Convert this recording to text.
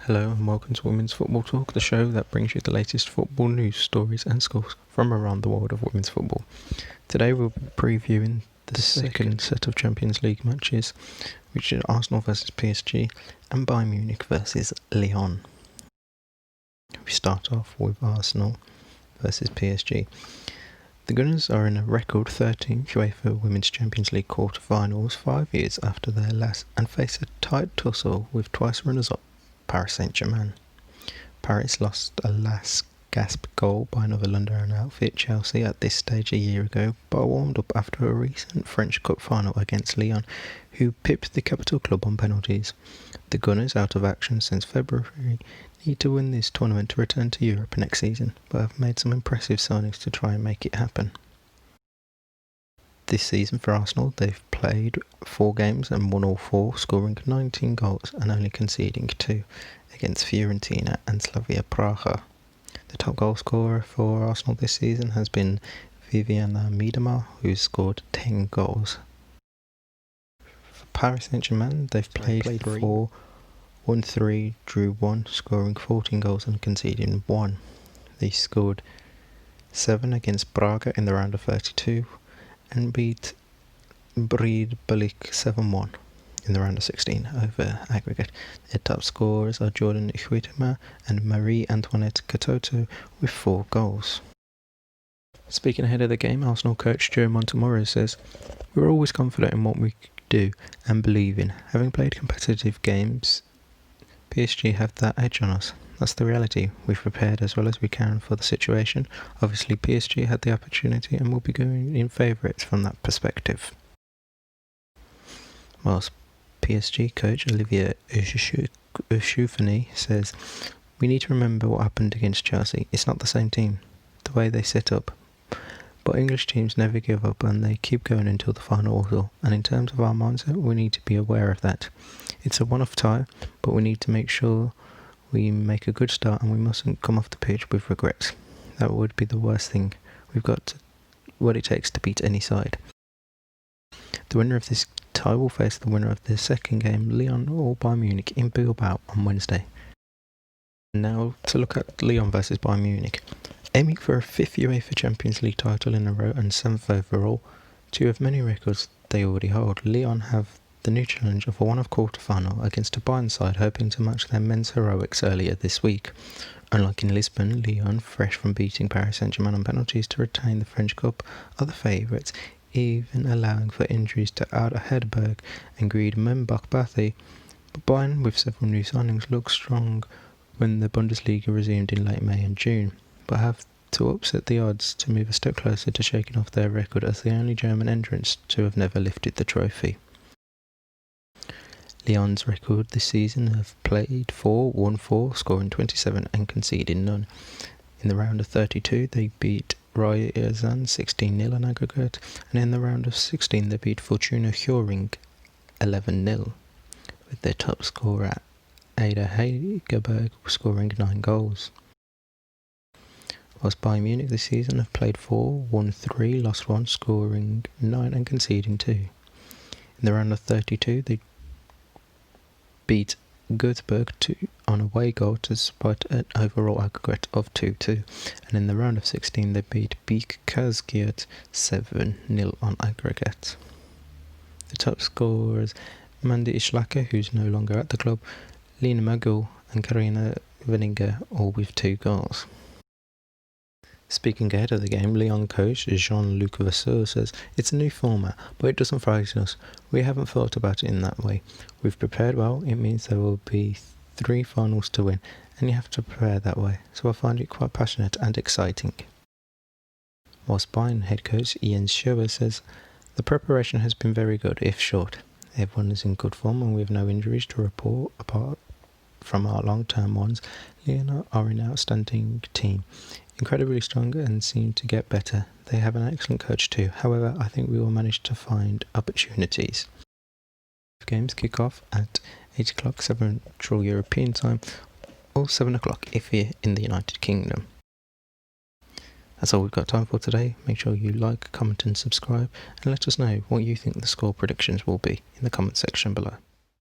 Hello and welcome to Women's Football Talk, the show that brings you the latest football news, stories and scores from around the world of women's football. Today we'll be previewing the second set of Champions League matches, which are Arsenal versus PSG and Bayern Munich versus Lyon. We start off with Arsenal versus PSG. The Gunners are in a record 13th UEFA Women's Champions League quarter-finals 5 years after their last and face a tight tussle with twice runners-up Paris Saint-Germain. Paris lost a last gasp goal by another London outfit, Chelsea, at this stage a year ago, but warmed up after a recent French Cup final against Lyon, who pipped the capital club on penalties. The Gunners, out of action since February, need to win this tournament to return to Europe next season, but have made some impressive signings to try and make it happen. This season for Arsenal, they've played 4 games and won all 4, scoring 19 goals and only conceding 2 against Fiorentina and Slavia Praha. The top goal scorer for Arsenal this season has been Viviana Miedema, who's scored 10 goals. For Paris Saint-Germain, they've played 4, won 3, drew 1, scoring 14 goals and conceding 1. They scored 7 against Braga in the round of 32 and beat Breed Balik 7-1 in the round of 16 over aggregate. Their top scorers are Jordan Huitema and Marie-Antoinette Katoto with 4 goals. Speaking ahead of the game, Arsenal coach Joe Montemurro says, "We're always confident in what we do and believe in. Having played competitive games, PSG have that edge on us. That's the reality. We've prepared as well as we can for the situation. Obviously PSG had the opportunity and will be going in favourites from that perspective." Whilst PSG coach Olivier Uwcl says, "We need to remember what happened against Chelsea. It's not the same team, the way they set up. But English teams never give up and they keep going until the final whistle. And in terms of our mindset, we need to be aware of that. It's a one-off tie, but we need to make sure we make a good start and we mustn't come off the pitch with regrets. That would be the worst thing. We've got what it takes to beat any side." The winner of this tie will face the winner of the second game, Lyon or Bayern Munich, in Bilbao on Wednesday. Now to look at Lyon versus Bayern Munich. Aiming for a 5th UEFA Champions League title in a row and 7th overall, 2 of many records they already hold, Lyon have the new challenge of a one-off quarter-final against a Bayern side hoping to match their men's heroics earlier this week. Unlike in Lisbon, Lyon, fresh from beating Paris Saint-Germain on penalties to retain the French Cup, are the favourites, even allowing for injuries to Ada Hedberg and Greed Membach-Bathy. But Bayern, with several new signings, looked strong when the Bundesliga resumed in late May and June, but have to upset the odds to move a step closer to shaking off their record as the only German entrants to have never lifted the trophy. Lyon's record this season have played 4, won 4, scoring 27 and conceding none. In the round of 32 they beat Ryazan 16-0 on aggregate, and in the round of 16 they beat Fortuna Hjørring 11-0, with their top scorer Ada Hegerberg scoring 9 goals. Whilst Bayern Munich this season have played 4, won 3, lost 1, scoring 9 and conceding 2. In the round of 32 they beat Göteborg 2 on away goal despite an overall aggregate of 2-2, and in the round of 16 they beat BeK Kazgiat 7-0 on aggregate. The top scorers Mandy Ishlaka, who's no longer at the club, Lena Magul and Karina Veninger, all with 2 goals. Speaking ahead of the game, Lyon coach Jean-Luc Vasseur says, "It's a new format, but it doesn't frighten us. We haven't thought about it in that way. We've prepared well. It means there will be 3 finals to win, and you have to prepare that way. So I find it quite passionate and exciting." Whilst Bayern head coach Jens Schauer says, "The preparation has been very good, if short. Everyone is in good form and we have no injuries to report apart from our long-term ones. Lyon are an outstanding team. Incredibly strong and seem to get better. They have an excellent coach too. However, I think we will manage to find opportunities." Games kick off at 8 o'clock Central European time, or 7 o'clock if you're in the United Kingdom. That's all we've got time for today. Make sure you like, comment and subscribe, and let us know what you think the score predictions will be in the comment section below.